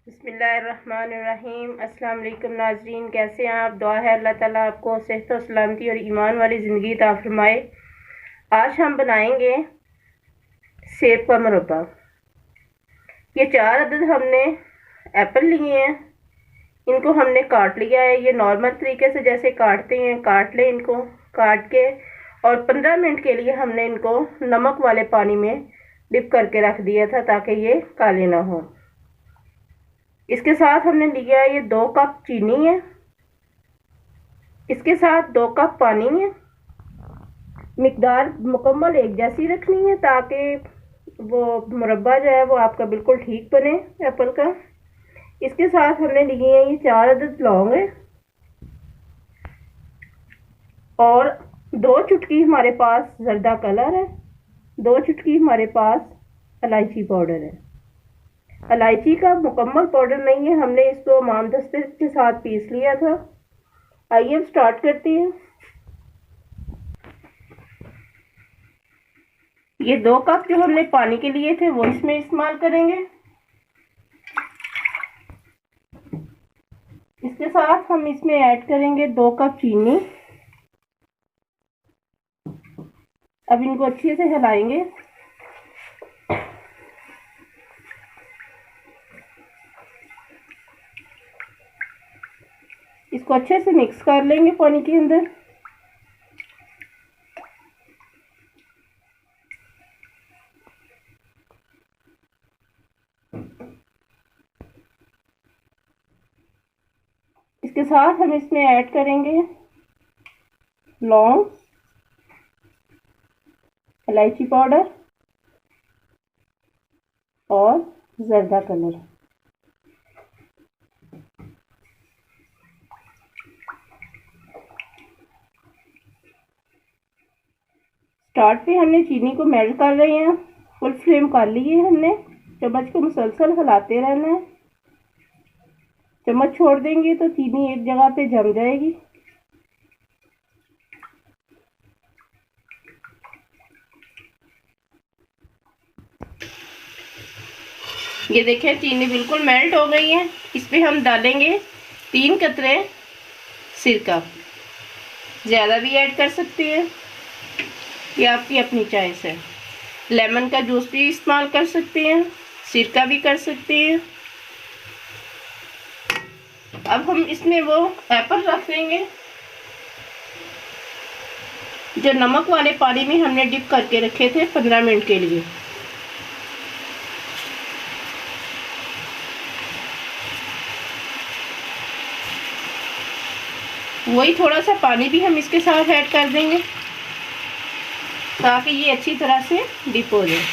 बिस्मिल्लाहिर्रहमानिर्रहीम। अस्सलाम वालेकुम नाज़रीन, कैसे हैं आप? दुआ है अल्लाह ताला आपको सेहत और सलामती और ईमान वाली ज़िंदगी अता फरमाए। आज हम बनाएंगे सेब का मुरब्बा। ये 4 अदद हमने एप्पल लिए हैं, इनको हमने काट लिया है। ये नॉर्मल तरीके से जैसे काटते हैं काट लें इनको। काट के और 15 मिनट के लिए हमने इनको नमक वाले पानी में डिप करके रख दिया था ताकि ये काले ना हो। इसके साथ हमने लिया है, ये 2 कप चीनी है, इसके साथ 2 कप पानी है। मिकदार मुकम्मल एक जैसी रखनी है ताकि वो मुरब्बा जो है वो आपका बिल्कुल ठीक बने एप्पल का। इसके साथ हमने लिए हैं ये 4 अदद लौंग है और 2 चुटकी हमारे पास जर्दा कलर है, 2 चुटकी हमारे पास इलायची पाउडर है। इलायची का मुकम्मल पाउडर नहीं है, हमने इसको माम दस्ते के साथ पीस लिया था। आइए अब स्टार्ट करते हैं। ये 2 कप जो हमने पानी के लिए थे वो इसमें इस्तेमाल करेंगे। इसके साथ हम इसमें ऐड करेंगे 2 कप चीनी। अब इनको अच्छे से हिलाएंगे। इसको अच्छे से मिक्स कर लेंगे पानी के अंदर। इसके साथ हम इसमें ऐड करेंगे लौंग, इलायची पाउडर और जर्दा कलर। स्टार्ट पे हमने चीनी को मेल्ट कर रहे हैं, फुल फ्लेम कर ली है हमने। चम्मच को मुसलसल हिलाते रहना है। चम्मच छोड़ देंगे तो चीनी एक जगह पे जम जाएगी। ये देखें चीनी बिल्कुल मेल्ट हो गई है। इस पे हम डालेंगे 3 कतरे सिरका। ज़्यादा भी ऐड कर सकते हैं, ये आपकी अपनी चॉइस है। लेमन का जूस भी इस्तेमाल कर सकते हैं, सिरका भी कर सकते हैं। अब हम इसमें वो एप्पल रख देंगे जो नमक वाले पानी में हमने डिप करके रखे थे 15 मिनट के लिए। वही थोड़ा सा पानी भी हम इसके साथ ऐड कर देंगे ताकि ये अच्छी तरह से डिप हो जाए।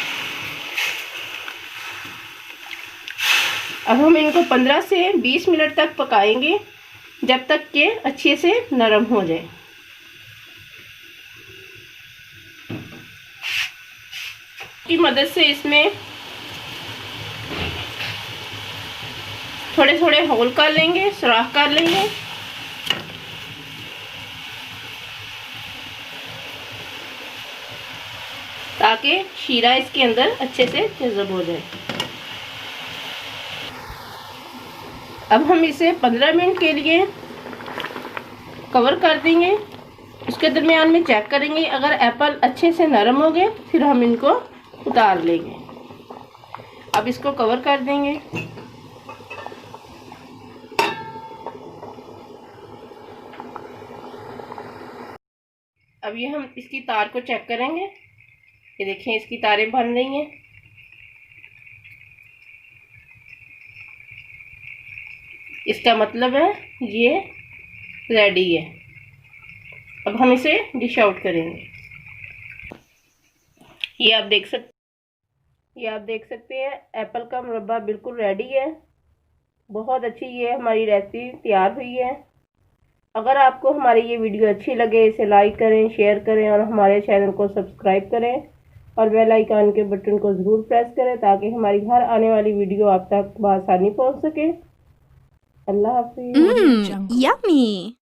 अब हम इनको 15 से 20 मिनट तक पकाएंगे जब तक कि अच्छे से नरम हो जाए। की मदद से इसमें थोड़े थोड़े होल कर लेंगे, सुराख कर लेंगे ताकि शीरा इसके अंदर अच्छे से जज़ब हो जाए। अब हम इसे 15 मिनट के लिए कवर कर देंगे। उसके दरमियान में चेक करेंगे, अगर एप्पल अच्छे से नरम हो गए फिर हम इनको उतार लेंगे। अब इसको कवर कर देंगे। अब ये हम इसकी तार को चेक करेंगे। ये देखें इसकी तारें बन रही हैं। इसका मतलब है ये रेडी है। अब हम इसे डिश आउट करेंगे। ये आप देख सकते हैं एप्पल का मुरब्बा बिल्कुल रेडी है। बहुत अच्छी ये हमारी रेसिपी तैयार हुई है। अगर आपको हमारी ये वीडियो अच्छी लगे इसे लाइक करें, शेयर करें और हमारे चैनल को सब्सक्राइब करें और बेल आइकन के बटन को ज़रूर प्रेस करें ताकि हमारी हर आने वाली वीडियो आप तक बआसानी पहुंच सके। अल्लाह हाफिज़। Yummy.